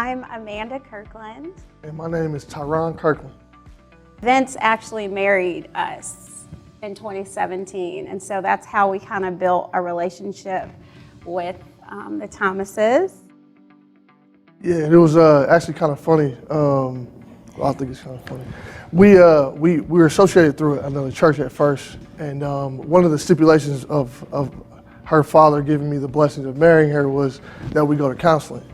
I'm Amanda Kirkland. And my name is Tyron Kirkland. Vince actually married us in 2017, and so that's how we kind of built a relationship with the Thomases. Yeah, it was actually kind of funny. I think it's kind of funny. We were associated through another church at first, and one of the stipulations of her father giving me the blessing of marrying her was that we go to counseling.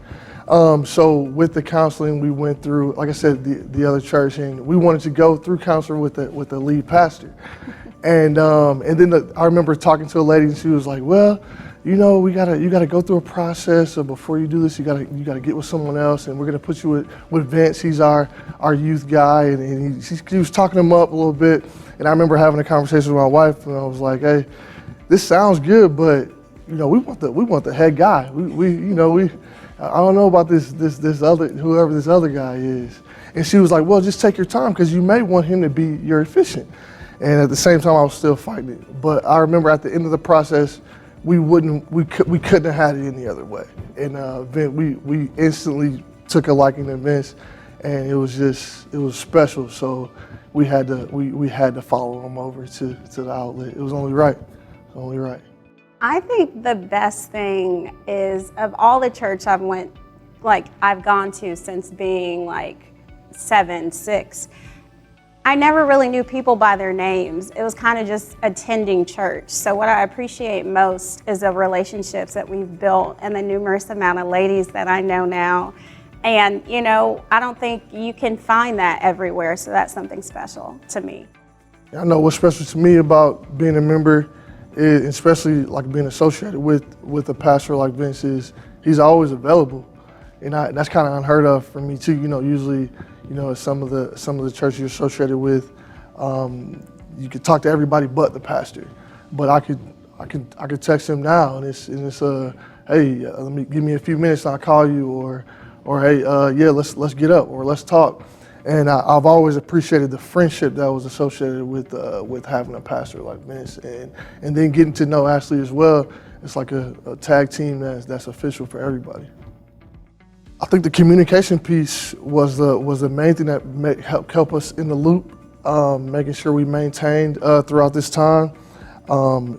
So with the counseling, we went through, like I said, the other church, and we wanted to go through counseling with the lead pastor. And then I remember talking to a lady, and she was like, "Well, you know, you gotta go through a process. So before you do this, you gotta get with someone else, and we're gonna put you with Vince. He's our youth guy." And she was talking him up a little bit. And I remember having a conversation with my wife, and I was like, "Hey, this sounds good, but we want the head guy. I don't know about this other, whoever this other guy is." And she was like, "Well, just take your time, because you may want him to be your efficient." And at the same time, I was still fighting it. But I remember at the end of the process, we couldn't have had it any other way. And we instantly took a liking to Vince, and it was special. So we had to follow him over to the outlet. It was only right. I think the best thing is, of all the church I've gone to since being 7, 6, I never really knew people by their names. It was kind of just attending church. So what I appreciate most is the relationships that we've built and the numerous amount of ladies that I know now. And I don't think you can find that everywhere, so that's something special to me. I know what's special to me about being a member, especially being associated with a pastor like Vince, is he's always available, and that's kind of unheard of for me too. Usually, some of the churches you're associated with, you could talk to everybody but the pastor. But I could text him now, and it's hey, give me a few minutes and I'll call you, or hey, yeah, let's get up, or let's talk. And I've always appreciated the friendship that was associated with having a pastor like Vince, and then getting to know Ashley as well. It's like a tag team that's official for everybody. I think the communication piece was the main thing that helped us in the loop, making sure we maintained throughout this time.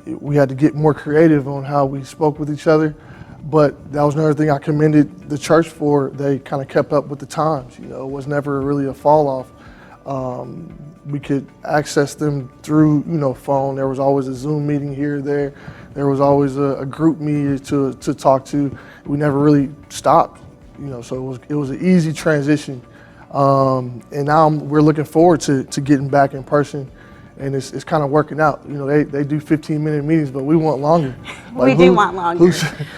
We had to get more creative on how we spoke with each other, but that was another thing I commended the church for. They kind of kept up with the times. It was never really a fall off. We could access them through phone. There was always a Zoom meeting here or there. There was always a group meeting to talk to. We never really stopped. So it was an easy transition, and now we're looking forward to getting back in person, and it's kind of working out. They do 15-minute meetings, but we want longer. We do want longer.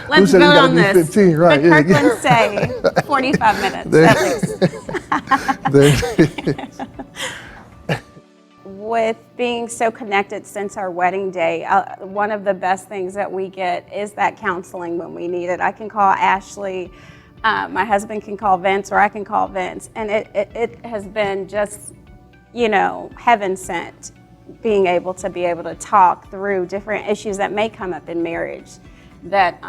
Let's vote on this. 15, right? The Kirklands say 45 minutes at least. With being so connected since our wedding day, one of the best things that we get is that counseling when we need it. I can call Ashley. My husband can call Vince, or I can call Vince, and it has been just, heaven sent, being able to talk through different issues that may come up in marriage that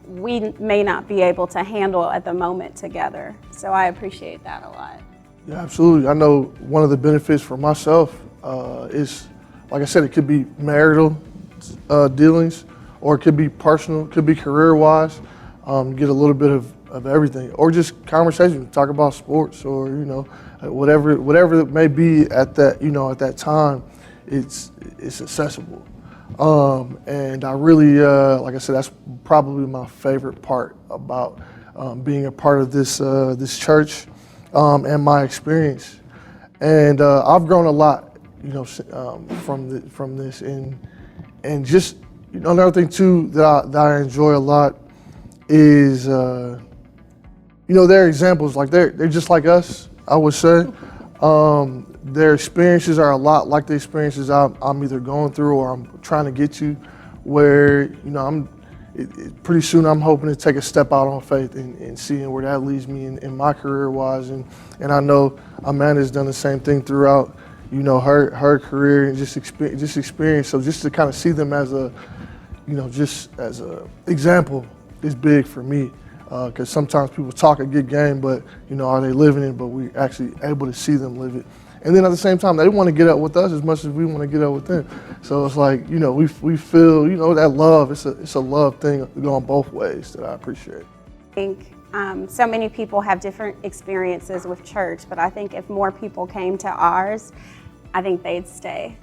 we may not be able to handle at the moment together. So I appreciate that a lot. Yeah, absolutely. I know one of the benefits for myself is, like I said, it could be marital dealings, or it could be personal, it could be career-wise. Get a little bit of everything, or just conversation, talk about sports, or whatever it may be at that time. It's accessible, and I really, like I said, that's probably my favorite part about being a part of this church and my experience. And I've grown a lot, from this, and just another thing too that I enjoy a lot is their examples. They're just like us, I would say. Their experiences are a lot like the experiences I'm either going through or I'm trying to get to, where pretty soon I'm hoping to take a step out on faith and seeing where that leads me in my career-wise, and I know Amanda's done the same thing throughout her career and just experience. So just to kind of see them as just as a example is big for me. Because sometimes people talk a good game, but are they living it? But we actually able to see them live it. And then at the same time, they want to get up with us as much as we want to get up with them. So it's like, we feel, that love. It's a love thing going both ways that I appreciate. I think so many people have different experiences with church, but I think if more people came to ours, I think they'd stay.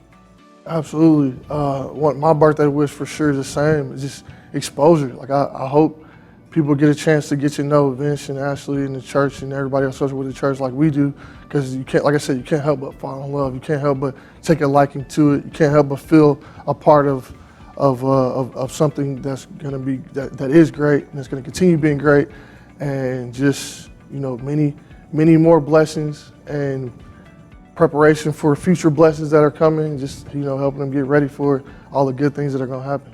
Absolutely. My birthday wish for sure is the same. It's just exposure. Like I hope people get a chance to get to know Vince and Ashley and the church and everybody associated with the church like we do, because you can't, like I said, you can't help but fall in love. You can't help but take a liking to it. You can't help but feel a part of something that's gonna be that is great and it's gonna continue being great, and just many more blessings and preparation for future blessings that are coming. Just helping them get ready for all the good things that are gonna happen.